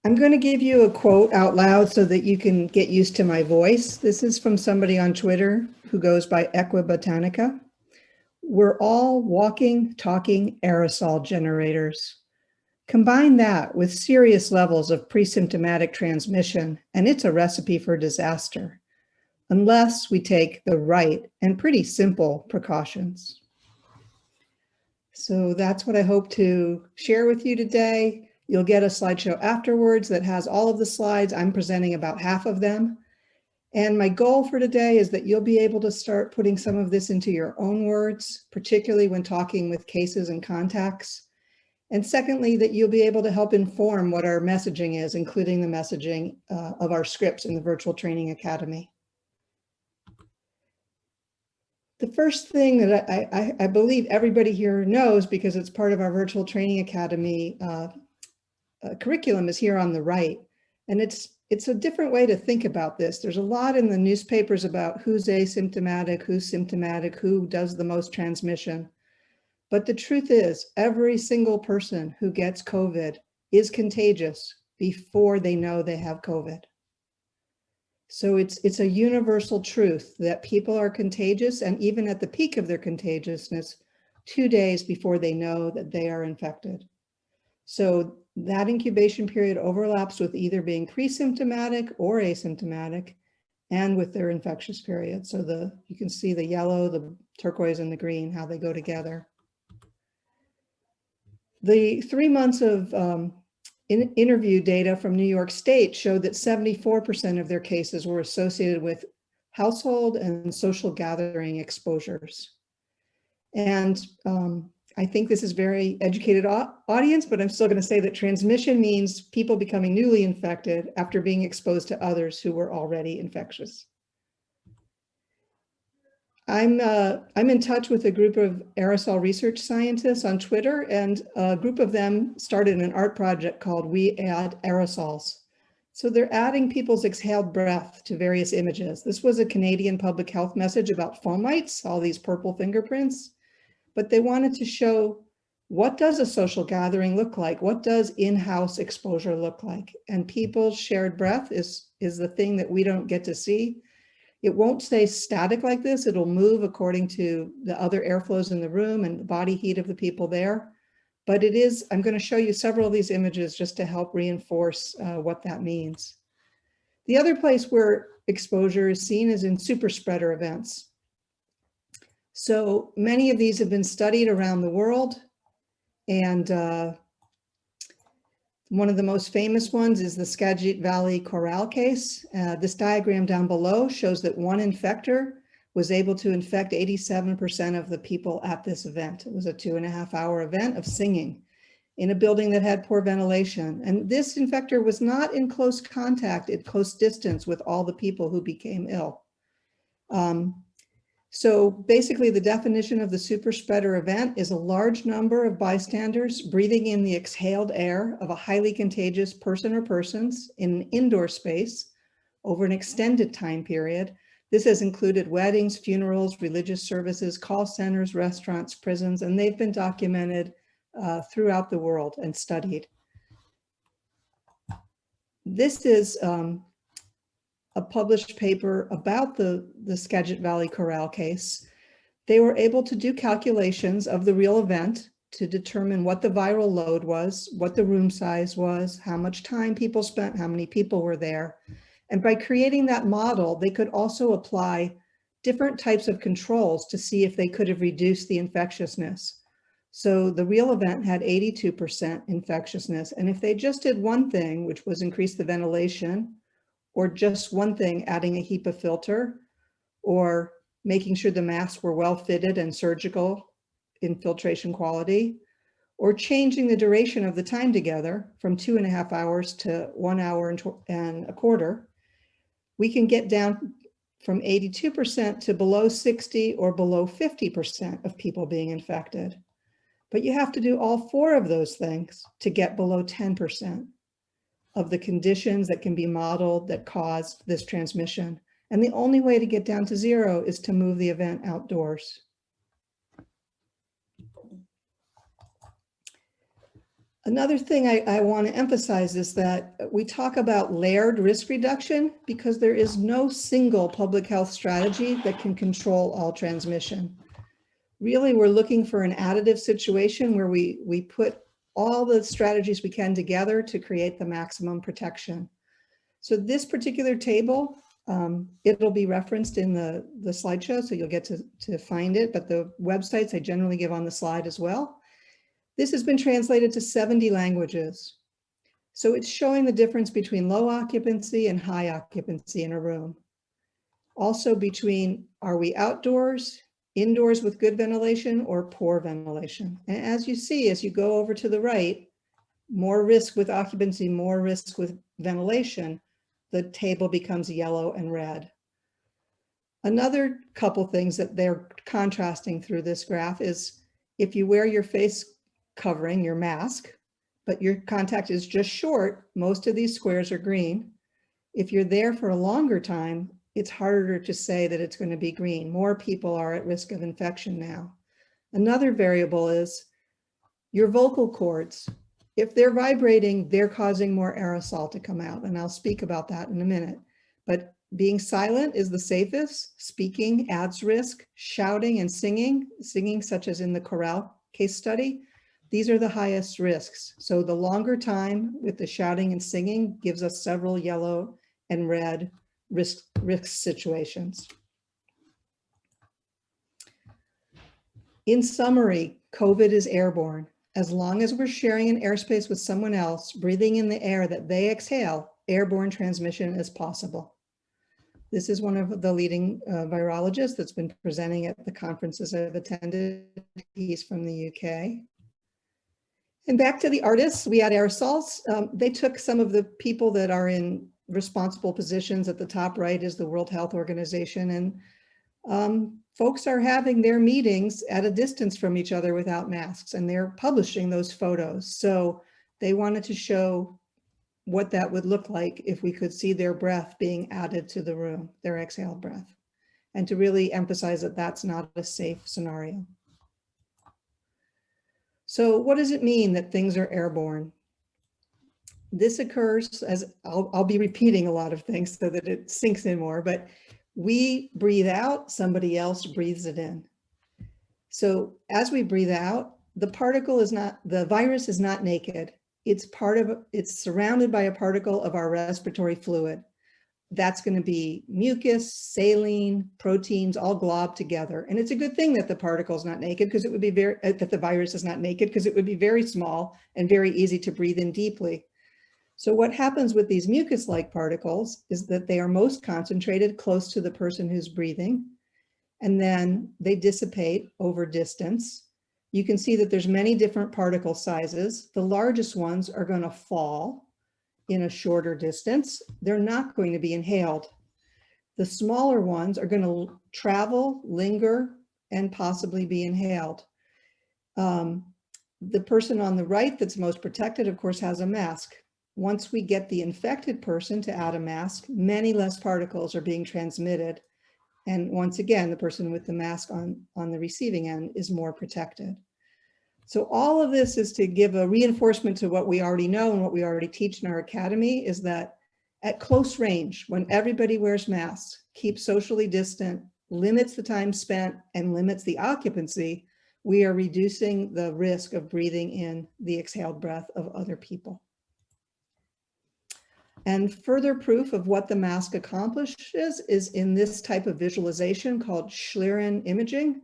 I'm going to give you a quote out loud so that you can get used to my voice. This is from somebody on Twitter who goes by Equibotanica. We're all walking, talking aerosol generators. Combine that with serious levels of pre-symptomatic transmission, and it's a recipe for disaster, unless we take the right and pretty simple precautions. So that's what I hope to share with you today. You'll get a slideshow afterwards that has all of the slides. I'm presenting about half of them. And my goal for today is that you'll be able to start putting some of this into your own words, particularly when talking with cases and contacts. And secondly, that you'll be able to help inform what our messaging is, including the messaging of our scripts in the Virtual Training Academy. The first thing that I believe everybody here knows, because it's part of our Virtual Training Academy curriculum, is here on the right. And it's a different way to think about this. There's a lot in the newspapers about who's asymptomatic, who's symptomatic, who does the most transmission. But the truth is, every single person who gets COVID is contagious before they know they have COVID. So it's a universal truth that people are contagious, and even at the peak of their contagiousness, 2 days before they know that they are infected. So that incubation period overlaps with either being pre-symptomatic or asymptomatic, and with their infectious period. So you can see the yellow, the turquoise, and the green, how they go together. The 3 months of interview data from New York State showed that 74% of their cases were associated with household and social gathering exposures. And I think this is very educated audience, but I'm still going to say that transmission means people becoming newly infected after being exposed to others who were already infectious. I'm in touch with a group of aerosol research scientists on Twitter, and a group of them started an art project called We Add Aerosols. So they're adding people's exhaled breath to various images. This was a Canadian public health message about fomites, all these purple fingerprints, but they wanted to show, what does a social gathering look like? What does in-house exposure look like? And people's shared breath is the thing that we don't get to see. It won't stay static like this. It'll move according to the other airflows in the room and the body heat of the people there. But it is, I'm going to show you several of these images just to help reinforce what that means. The other place where exposure is seen is in super spreader events. So many of these have been studied around the world, and one of the most famous ones is the Skagit Valley Coral case. This diagram down below shows that one infector was able to infect 87% of the people at this event. It was a 2.5-hour event of singing in a building that had poor ventilation. And this infector was not in close contact, at close distance with all the people who became ill. So basically, the definition of the super spreader event is a large number of bystanders breathing in the exhaled air of a highly contagious person or persons in an indoor space over an extended time period. This has included weddings, funerals, religious services, call centers, restaurants, prisons, and they've been documented throughout the world and studied. This is a published paper about the Skagit Valley Coral case. They were able to do calculations of the real event to determine what the viral load was, what the room size was, how much time people spent, how many people were there. And by creating that model, they could also apply different types of controls to see if they could have reduced the infectiousness. So the real event had 82% infectiousness. And if they just did one thing, which was increase the ventilation, or just one thing, adding a HEPA filter, or making sure the masks were well fitted and surgical in filtration quality, or changing the duration of the time together from 2.5 hours to 1 hour and a quarter, we can get down from 82% to below 60 or below 50% of people being infected. But you have to do all 4 of those things to get below 10% of the conditions that can be modeled that caused this transmission. And the only way to get down to 0 is to move the event outdoors. Another thing I want to emphasize is that we talk about layered risk reduction because there is no single public health strategy that can control all transmission. Really, we're looking for an additive situation where we put all the strategies we can together to create the maximum protection. So this particular table, it'll be referenced in the slideshow, so you'll get to find it, but the websites I generally give on the slide as well. This has been translated to 70 languages. So it's showing the difference between low occupancy and high occupancy in a room. Also between, are we outdoors, indoors with good ventilation, or poor ventilation? And as you see, as you go over to the right, more risk with occupancy, more risk with ventilation, the table becomes yellow and red. Another couple things that they're contrasting through this graph is if you wear your face covering, your mask, but your contact is just short, most of these squares are green. If you're there for a longer time, it's harder to say that it's going to be green. More people are at risk of infection now. Another variable is your vocal cords. If they're vibrating, they're causing more aerosol to come out, and I'll speak about that in a minute. But being silent is the safest. Speaking adds risk. Shouting and singing such as in the chorale case study, these are the highest risks. So the longer time with the shouting and singing gives us several yellow and red risk situations. In summary, COVID is airborne. As long as we're sharing an airspace with someone else, breathing in the air that they exhale, airborne transmission is possible. This is one of the leading virologists that's been presenting at the conferences I've attended. He's from the UK. And back to the artists, we had aerosols. They took some of the people that are in responsible positions. At the top right is the World Health Organization. And folks are having their meetings at a distance from each other without masks, and they're publishing those photos. So they wanted to show what that would look like if we could see their breath being added to the room, their exhaled breath, and to really emphasize that that's not a safe scenario. So what does it mean that things are airborne? This occurs, as I'll be repeating a lot of things so that it sinks in more, but we breathe out, somebody else breathes it in. So as we breathe out, the virus is not naked. It's surrounded by a particle of our respiratory fluid. That's going to be mucus, saline, proteins, all globbed together. And it's a good thing that the particle is not naked, because it would be that the virus is not naked, because it would be very small and very easy to breathe in deeply. So what happens with these mucus-like particles is that they are most concentrated close to the person who's breathing, and then they dissipate over distance. You can see that there's many different particle sizes. The largest ones are going to fall in a shorter distance. They're not going to be inhaled. The smaller ones are going to travel, linger, and possibly be inhaled. The person on the right that's most protected, of course, has a mask. Once we get the infected person to add a mask, many less particles are being transmitted. And once again, the person with the mask on the receiving end is more protected. So all of this is to give a reinforcement to what we already know and what we already teach in our academy, is that at close range, when everybody wears masks, keeps socially distant, limits the time spent, and limits the occupancy, we are reducing the risk of breathing in the exhaled breath of other people. And further proof of what the mask accomplishes is in this type of visualization called Schlieren imaging.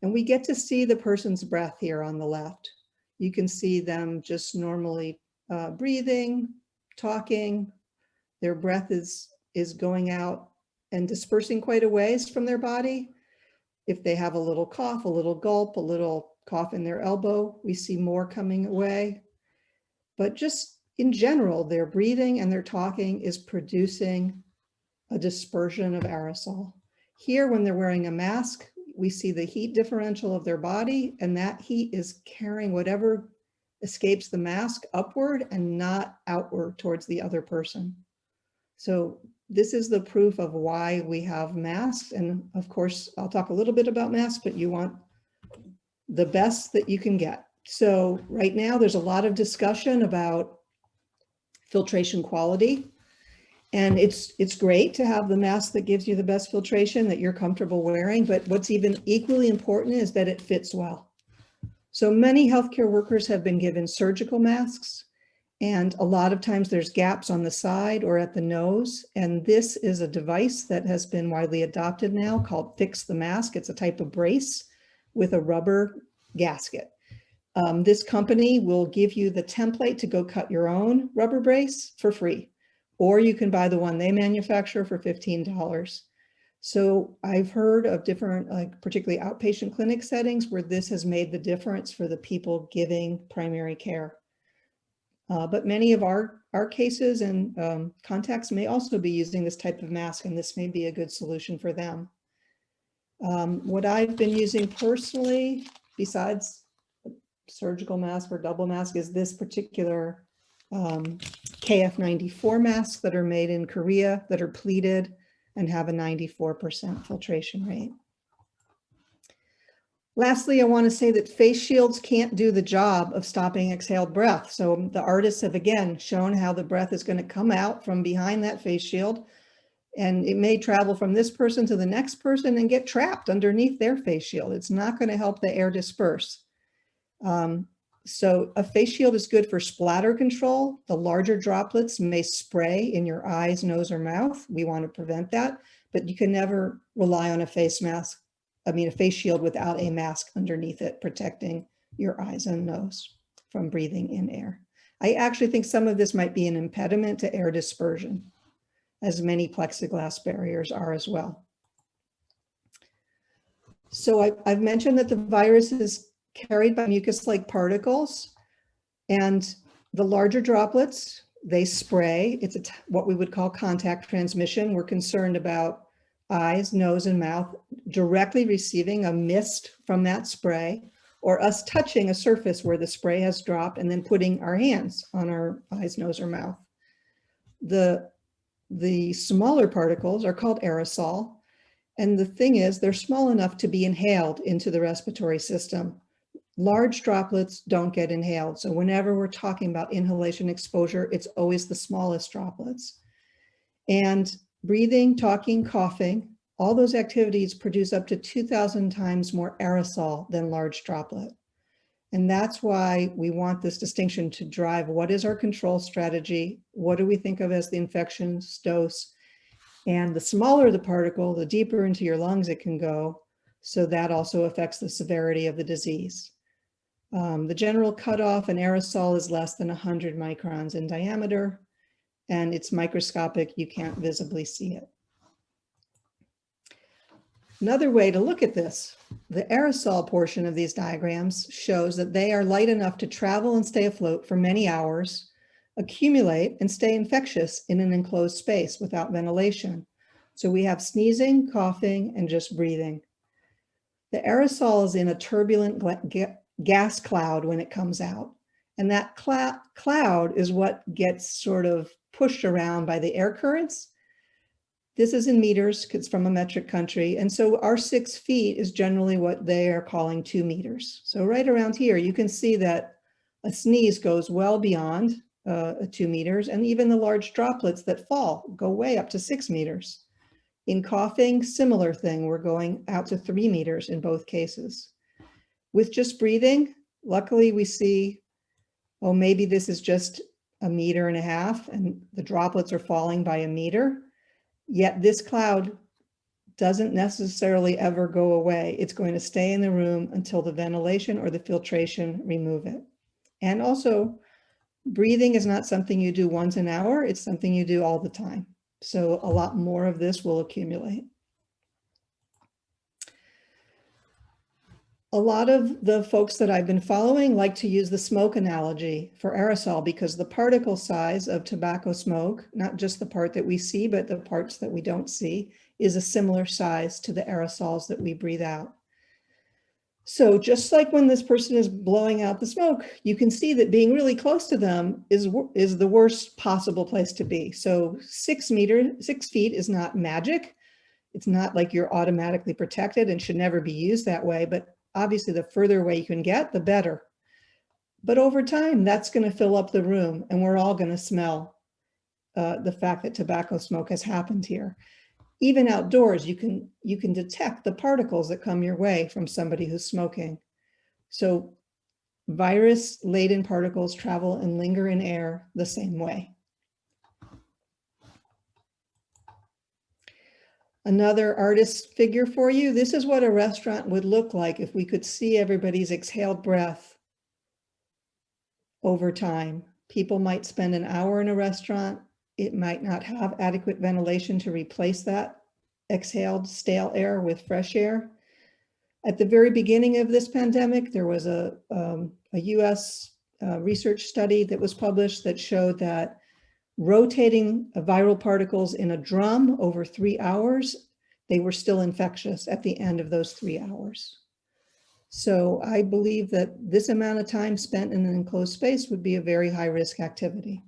And we get to see the person's breath here on the left. You can see them just normally breathing, talking. Their breath is going out and dispersing quite a ways from their body. If they have a little cough, a little gulp, a little cough in their elbow, we see more coming away. But just in general, their breathing and their talking is producing a dispersion of aerosol. Here, when they're wearing a mask, we see the heat differential of their body, and that heat is carrying whatever escapes the mask upward and not outward towards the other person. So this is the proof of why we have masks. And of course, I'll talk a little bit about masks, but you want the best that you can get. So right now there's a lot of discussion about filtration quality. And it's great to have the mask that gives you the best filtration that you're comfortable wearing, but what's even equally important is that it fits well. So many healthcare workers have been given surgical masks, and a lot of times there's gaps on the side or at the nose. And this is a device that has been widely adopted now called Fix the Mask. It's a type of brace with a rubber gasket. This company will give you the template to go cut your own rubber brace for free, or you can buy the one they manufacture for $15. So I've heard of different, like particularly outpatient clinic settings where this has made the difference for the people giving primary care. But many of our cases and contacts may also be using this type of mask, and this may be a good solution for them. What I've been using personally, besides surgical mask or double mask, is this particular KF94 masks that are made in Korea that are pleated and have a 94% filtration rate. Lastly, I want to say that face shields can't do the job of stopping exhaled breath. So the artists have again shown how the breath is going to come out from behind that face shield, and it may travel from this person to the next person and get trapped underneath their face shield. It's not going to help the air disperse. So a face shield is good for splatter control. The larger droplets may spray in your eyes, nose, or mouth. We want to prevent that, but you can never rely on a face shield without a mask underneath it, protecting your eyes and nose from breathing in air. I actually think some of this might be an impediment to air dispersion, as many plexiglass barriers are as well. So I've mentioned that the virus is carried by mucus-like particles, and the larger droplets, they spray. It's what we would call contact transmission. We're concerned about eyes, nose, and mouth directly receiving a mist from that spray, or us touching a surface where the spray has dropped and then putting our hands on our eyes, nose, or mouth. The smaller particles are called aerosol, and the thing is, they're small enough to be inhaled into the respiratory system. Large droplets don't get inhaled. So whenever we're talking about inhalation exposure, it's always the smallest droplets. And breathing, talking, coughing, all those activities produce up to 2,000 times more aerosol than large droplet. And that's why we want this distinction to drive what is our control strategy, what do we think of as the infectious dose, and the smaller the particle, the deeper into your lungs it can go. So that also affects the severity of the disease. The general cutoff in aerosol is less than 100 microns in diameter, and it's microscopic. You can't visibly see it. Another way to look at this, the aerosol portion of these diagrams shows that they are light enough to travel and stay afloat for many hours, accumulate, and stay infectious in an enclosed space without ventilation. So we have sneezing, coughing, and just breathing. The aerosol is in a turbulent gas cloud when it comes out. And that cloud is what gets sort of pushed around by the air currents. This is in meters, because it's from a metric country. And so our 6 feet is generally what they are calling 2 meters. So right around here, you can see that a sneeze goes well beyond 2 meters, and even the large droplets that fall go way up to 6 meters. In coughing, similar thing, we're going out to 3 meters in both cases. With just breathing, luckily we see, oh, maybe this is just 1.5 meters and the droplets are falling by 1 meter. Yet this cloud doesn't necessarily ever go away. It's going to stay in the room until the ventilation or the filtration remove it. And also, breathing is not something you do once an hour. It's something you do all the time. So a lot more of this will accumulate. A lot of the folks that I've been following like to use the smoke analogy for aerosol because the particle size of tobacco smoke, not just the part that we see, but the parts that we don't see, is a similar size to the aerosols that we breathe out. So just like when this person is blowing out the smoke, you can see that being really close to them is the worst possible place to be. So 6 feet is not magic. It's not like you're automatically protected and should never be used that way, but obviously the further away you can get, the better. But over time, that's going to fill up the room and we're all going to smell the fact that tobacco smoke has happened here. Even outdoors, you can detect the particles that come your way from somebody who's smoking. So virus-laden particles travel and linger in air the same way. Another artist figure for you. This is what a restaurant would look like if we could see everybody's exhaled breath over time. People might spend an hour in a restaurant. It might not have adequate ventilation to replace that exhaled stale air with fresh air. At the very beginning of this pandemic, there was a US research study that was published that showed that rotating viral particles in a drum over 3 hours, they were still infectious at the end of those 3 hours. So I believe that this amount of time spent in an enclosed space would be a very high risk activity.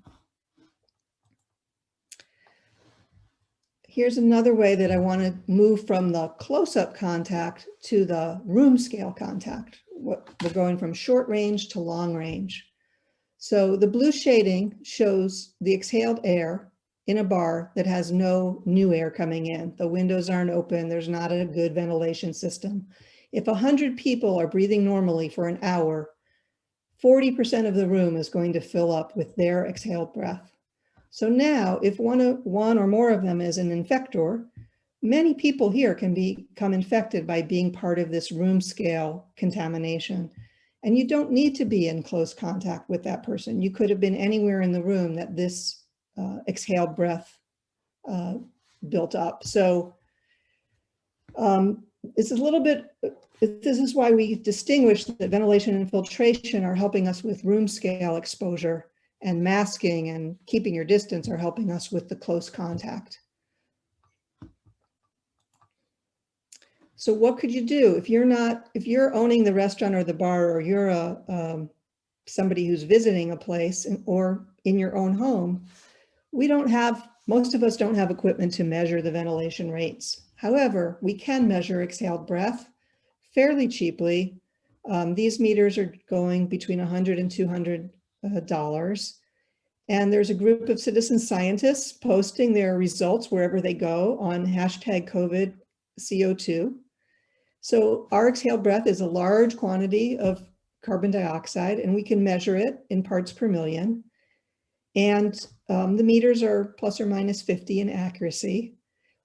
Here's another way that I want to move from the close-up contact to the room scale contact. We're going from short range to long range. So the blue shading shows the exhaled air in a bar that has no new air coming in. The windows aren't open. There's not a good ventilation system. If 100 people are breathing normally for an hour, 40% of the room is going to fill up with their exhaled breath. So now if one or more of them is an infector, many people here can become infected by being part of this room scale contamination. And you don't need to be in close contact with that person. You could have been anywhere in the room that this exhaled breath built up. So it's a little bit, this is why we distinguish that ventilation and filtration are helping us with room scale exposure, and masking and keeping your distance are helping us with the close contact. So what could you do if you're owning the restaurant or the bar, or you're somebody who's visiting a place or in your own home? Most of us don't have equipment to measure the ventilation rates. However, we can measure exhaled breath fairly cheaply. These meters are going between $100 and $200. And there's a group of citizen scientists posting their results wherever they go on hashtag COVID CO2. So our exhaled breath is a large quantity of carbon dioxide, and we can measure it in parts per million. And the meters are plus or minus 50 in accuracy.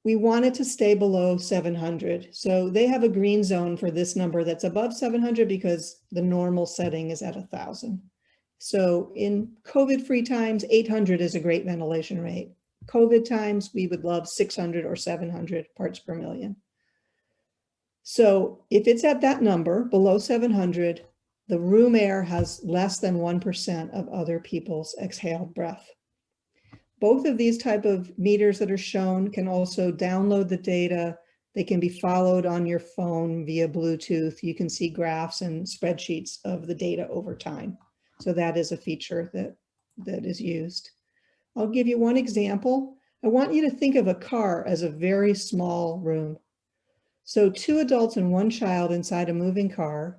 We want it to stay below 700. So they have a green zone for this number that's above 700 because the normal setting is at 1,000. So in COVID-free times, 800 is a great ventilation rate. COVID times, we would love 600 or 700 parts per million. So if it's at that number, below 700, the room air has less than 1% of other people's exhaled breath. Both of these type of meters that are shown can also download the data. They can be followed on your phone via Bluetooth. You can see graphs and spreadsheets of the data over time. So that is a feature that is used. I'll give you one example. I want you to think of a car as a very small room. So 2 adults and 1 child inside a moving car.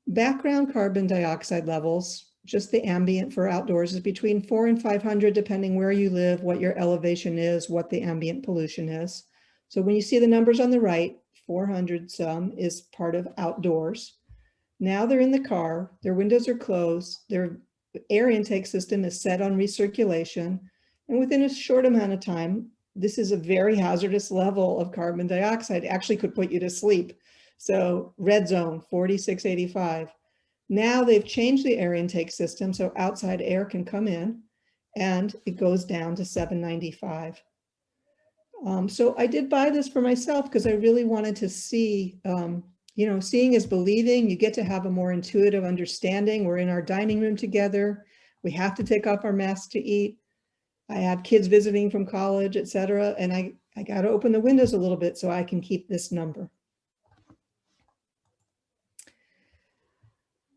Background carbon dioxide levels, just the ambient for outdoors, is between 400 and 500, depending where you live, what your elevation is, what the ambient pollution is. So when you see the numbers on the right, 400 some is part of outdoors. Now they're in the car, their windows are closed, their air intake system is set on recirculation, and within a short amount of time, this is a very hazardous level of carbon dioxide. It actually could put you to sleep. So red zone, 4685. Now they've changed the air intake system so outside air can come in, and it goes down to 795. So I did buy this for myself because I really wanted to see, seeing is believing. You get to have a more intuitive understanding. We're in our dining room together. We have to take off our masks to eat. I have kids visiting from college, et cetera, and I got to open the windows a little bit so I can keep this number.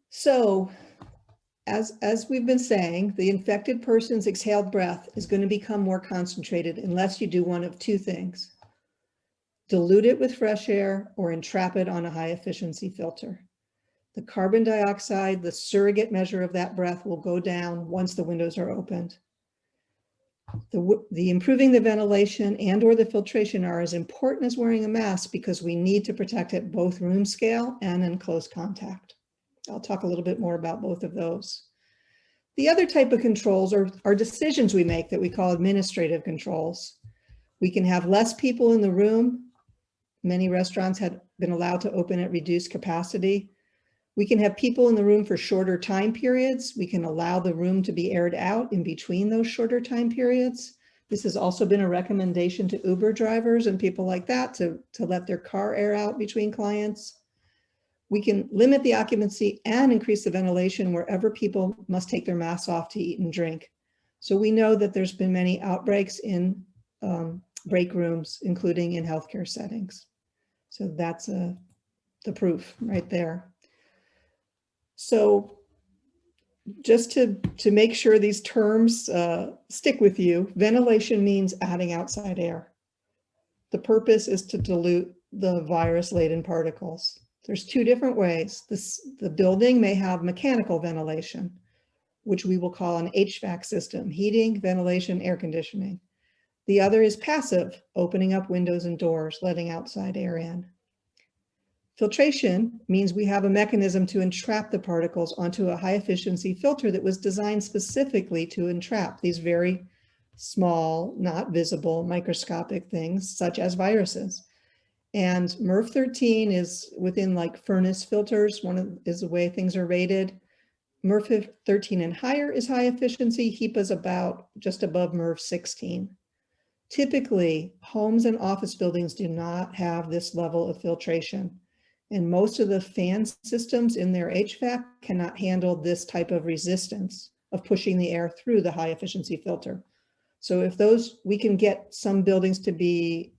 So as we've been saying, the infected person's exhaled breath is going to become more concentrated unless you do one of 2 things: dilute it with fresh air or entrap it on a high efficiency filter. The carbon dioxide, the surrogate measure of that breath, will go down once the windows are opened. The improving the ventilation and or the filtration are as important as wearing a mask because we need to protect at both room scale and in close contact. I'll talk a little bit more about both of those. The other type of controls are decisions we make that we call administrative controls. We can have less people in the room. Many restaurants had been allowed to open at reduced capacity. We can have people in the room for shorter time periods. We can allow the room to be aired out in between those shorter time periods. This has also been a recommendation to Uber drivers and people like that to let their car air out between clients. We can limit the occupancy and increase the ventilation wherever people must take their masks off to eat and drink. So we know that there's been many outbreaks in break rooms, including in healthcare settings. So that's the proof right there. So just to make sure these terms stick with you, ventilation means adding outside air. The purpose is to dilute the virus-laden particles. There's two different ways. The building may have mechanical ventilation, which we will call an HVAC system, heating, ventilation, air conditioning. The other is passive, opening up windows and doors, letting outside air in. Filtration means we have a mechanism to entrap the particles onto a high efficiency filter that was designed specifically to entrap these very small, not visible, microscopic things such as viruses. And MERV 13 is within like furnace filters, is the way things are rated. MERV 13 and higher is high efficiency. HEPA is about just above MERV 16. Typically, homes and office buildings do not have this level of filtration. And most of the fan systems in their HVAC cannot handle this type of resistance of pushing the air through the high efficiency filter. So if we can get some buildings to be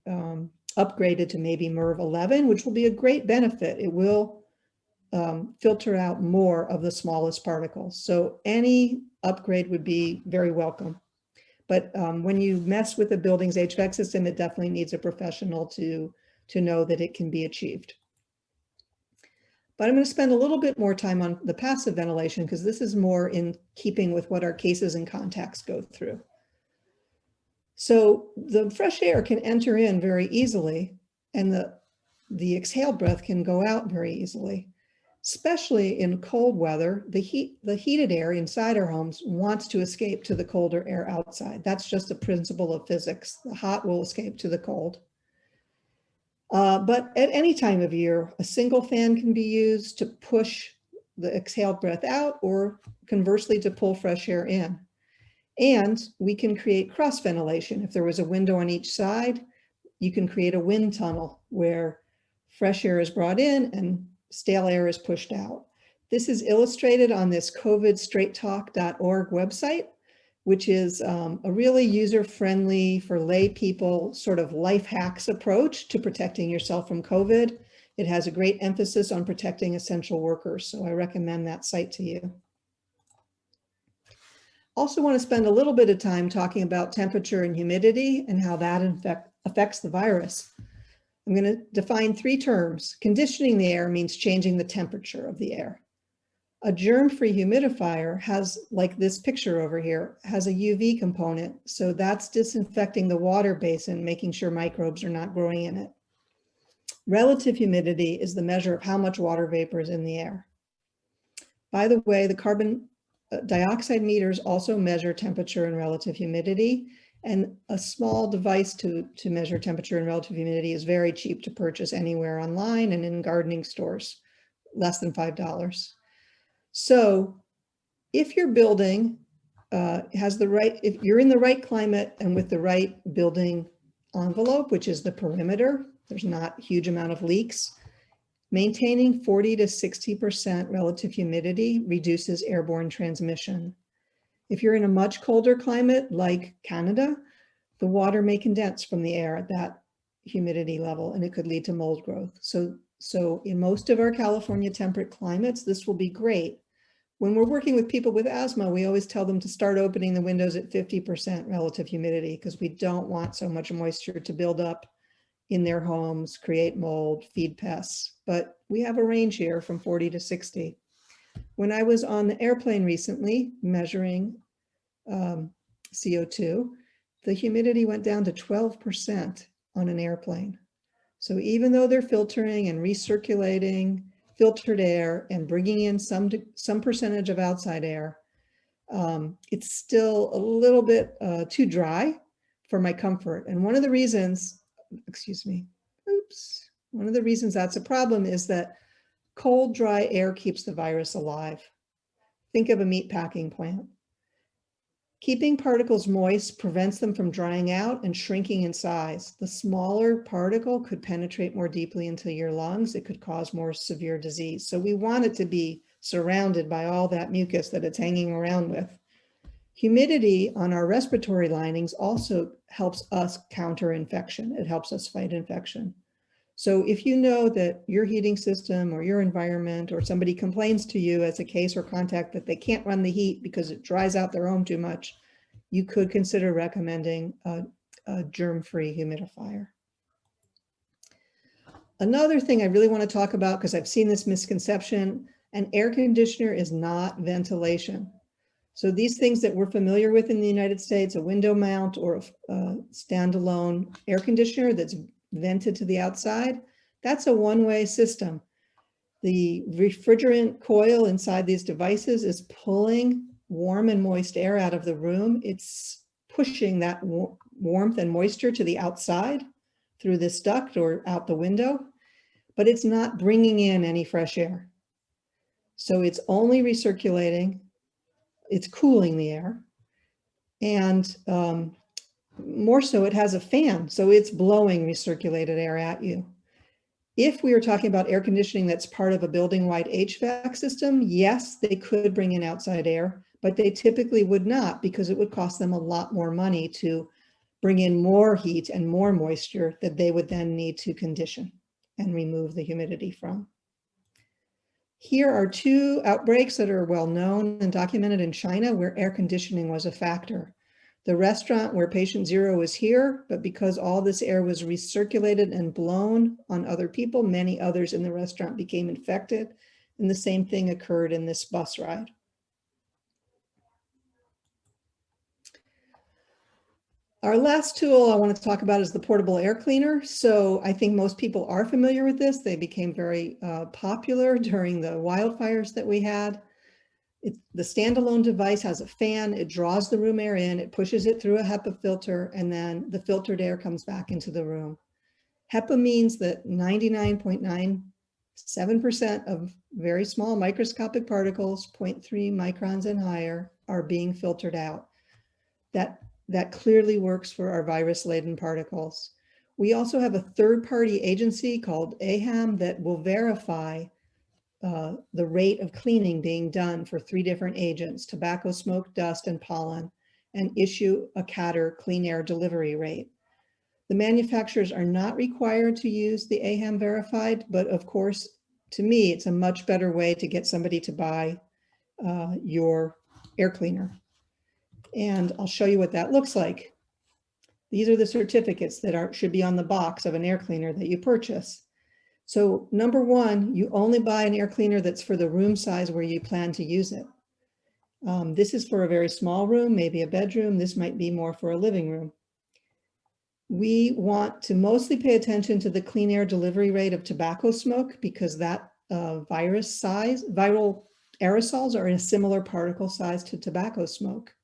upgraded to maybe MERV 11, which will be a great benefit. It will filter out more of the smallest particles. So any upgrade would be very welcome. But when you mess with a building's HVAC system, it definitely needs a professional to know that it can be achieved. But I'm going to spend a little bit more time on the passive ventilation because this is more in keeping with what our cases and contacts go through. So the fresh air can enter in very easily and the exhaled breath can go out very easily. Especially in cold weather, the heated air inside our homes wants to escape to the colder air outside. That's just a principle of physics. The hot will escape to the cold. But at any time of year, a single fan can be used to push the exhaled breath out or conversely to pull fresh air in. And we can create cross ventilation. If there was a window on each side, you can create a wind tunnel where fresh air is brought in and stale air is pushed out. This is illustrated on this covidstraighttalk.org website, which is a really user-friendly for lay people sort of life hacks approach to protecting yourself from COVID. It has a great emphasis on protecting essential workers, so I recommend that site to you. Also want to spend a little bit of time talking about temperature and humidity and how that affects the virus. I'm going to define three terms. Conditioning the air means changing the temperature of the air. A germ-free humidifier has, like this picture over here, has a UV component. So that's disinfecting the water basin, making sure microbes are not growing in it. Relative humidity is the measure of how much water vapor is in the air. By the way, the carbon dioxide meters also measure temperature and relative humidity. And a small device to measure temperature and relative humidity is very cheap to purchase anywhere online and in gardening stores, less than $5. So if your building has the right, if you're in the right climate and with the right building envelope, which is the perimeter, there's not a huge amount of leaks, maintaining 40 to 60% relative humidity reduces airborne transmission. If you're in a much colder climate like Canada, the water may condense from the air at that humidity level and it could lead to mold growth. So in most of our California temperate climates, this will be great. When we're working with people with asthma, we always tell them to start opening the windows at 50% relative humidity because we don't want so much moisture to build up in their homes, create mold, feed pests. But we have a range here from 40 to 60. When I was on the airplane recently measuring CO2, the humidity went down to 12% on an airplane. So even though they're filtering and recirculating filtered air and bringing in some percentage of outside air, it's still a little bit too dry for my comfort. And one of the reasons, one of the reasons that's a problem is that cold, dry air keeps the virus alive. Think of a meat packing plant. Keeping particles moist prevents them from drying out and shrinking in size. The smaller particle could penetrate more deeply into your lungs. It could cause more severe disease. So we want it to be surrounded by all that mucus that it's hanging around with. Humidity on our respiratory linings also helps us counter infection. It helps us fight infection. So if you know that your heating system or your environment or somebody complains to you as a case or contact that they can't run the heat because it dries out their home too much, you could consider recommending a germ-free humidifier. Another thing I really want to talk about, because I've seen this misconception, an air conditioner is not ventilation. So these things that we're familiar with in the United States, a window mount or a standalone air conditioner that's vented to the outside, that's a one-way system. The refrigerant coil inside these devices is pulling warm and moist air out of the room. It's pushing that warmth and moisture to the outside through this duct or out the window, but it's not bringing in any fresh air. So it's only recirculating, it's cooling the air, and more so, it has a fan, so it's blowing recirculated air at you. If we are talking about air conditioning that's part of a building-wide HVAC system, yes, they could bring in outside air, but they typically would not, because it would cost them a lot more money to bring in more heat and more moisture that they would then need to condition and remove the humidity from. Here are two outbreaks that are well known and documented in China where air conditioning was a factor. The restaurant where patient 0 was here, but because all this air was recirculated and blown on other people, many others in the restaurant became infected, and the same thing occurred in this bus ride. Our last tool I want to talk about is the portable air cleaner. So I think most people are familiar with this. They became very popular during the wildfires that we had. The standalone device has a fan, it draws the room air in, it pushes it through a HEPA filter, and then the filtered air comes back into the room. HEPA means that 99.97% of very small microscopic particles, 0.3 microns and higher, are being filtered out. That clearly works for our virus-laden particles. We also have a third-party agency called AHAM that will verify the rate of cleaning being done for 3 different agents, tobacco smoke, dust, and pollen, and issue a CATR clean air delivery rate. The manufacturers are not required to use the AHAM verified, but of course, to me, it's a much better way to get somebody to buy your air cleaner. And I'll show you what that looks like. These are the certificates that should be on the box of an air cleaner that you purchase. So number 1, you only buy an air cleaner that's for the room size where you plan to use it. This is for a very small room, maybe a bedroom. This might be more for a living room. We want to mostly pay attention to the clean air delivery rate of tobacco smoke because that viral aerosols are in a similar particle size to tobacco smoke.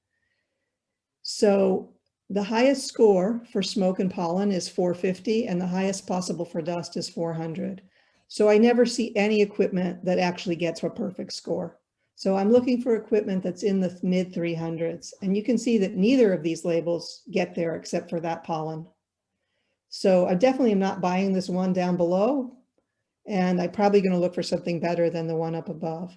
So the highest score for smoke and pollen is 450, and the highest possible for dust is 400. So I never see any equipment that actually gets a perfect score. So I'm looking for equipment that's in the mid 300s, and you can see that neither of these labels get there except for that pollen. So I definitely am not buying this one down below, and I'm probably going to look for something better than the one up above.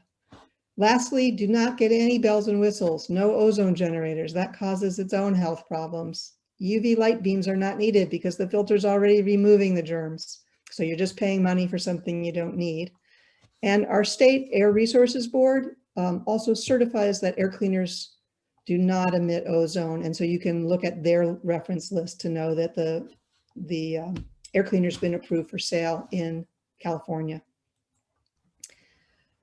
Lastly, do not get any bells and whistles, no ozone generators. That causes its own health problems. UV light beams are not needed because the filter's already removing the germs. So you're just paying money for something you don't need. And our state Air Resources Board also certifies that air cleaners do not emit ozone. And so you can look at their reference list to know that the air cleaner's been approved for sale in California.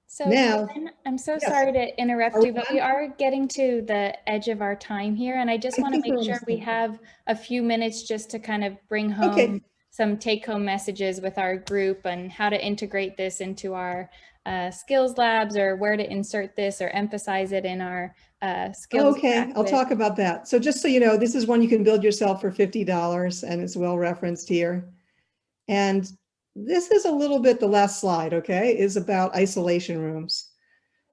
So Now, Karen, I'm so yes. sorry to interrupt Are we you, but done? we are getting to the edge of our time here, and I just I want to think we're make sure almost we done. have a few minutes just to kind of bring home Okay. some take-home messages with our group and how to integrate this into our skills labs, or where to insert this or emphasize it in our skills Okay, I'll practice. talk about that. So just so you know, this is one you can build yourself for $50, and it's well referenced here. And this is a little bit, the last slide, okay, is about isolation rooms.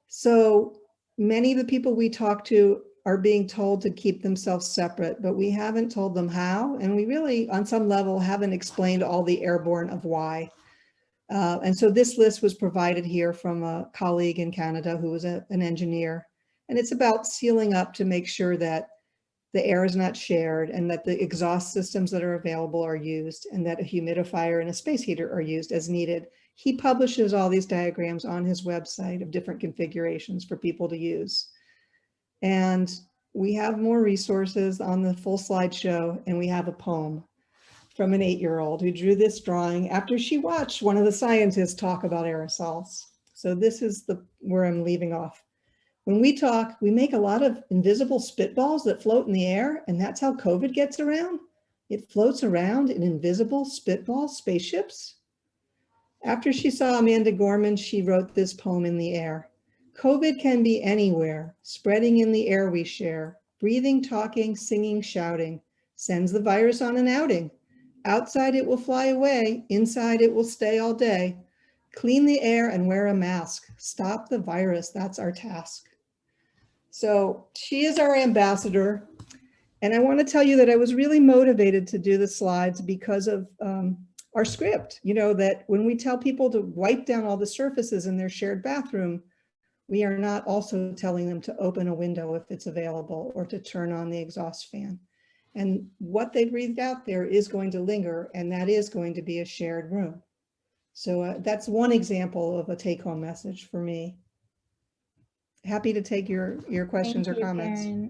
So many of the people we talk to are being told to keep themselves separate, but we haven't told them how. And we really, on some level, haven't explained all the airborne of why. And so this list was provided here from a colleague in Canada who was an engineer. And it's about sealing up to make sure that the air is not shared and that the exhaust systems that are available are used and that a humidifier and a space heater are used as needed. He publishes all these diagrams on his website of different configurations for people to use. And we have more resources on the full slideshow, and we have a poem from an 8-year-old who drew this drawing after she watched one of the scientists talk about aerosols. So this is where I'm leaving off. When we talk, we make a lot of invisible spitballs that float in the air, and that's how COVID gets around. It floats around in invisible spitball spaceships. After she saw Amanda Gorman, she wrote this poem in the air. COVID can be anywhere, spreading in the air we share. Breathing, talking, singing, shouting, sends the virus on an outing. Outside it will fly away, inside it will stay all day. Clean the air and wear a mask. Stop the virus, that's our task. So she is our ambassador. And I want to tell you that I was really motivated to do the slides because of our script. You know, that when we tell people to wipe down all the surfaces in their shared bathroom, we are not also telling them to open a window if it's available or to turn on the exhaust fan. And what they breathed out there is going to linger, and that is going to be a shared room. So that's one example of a take-home message for me. Happy to take your questions or comments. Karen.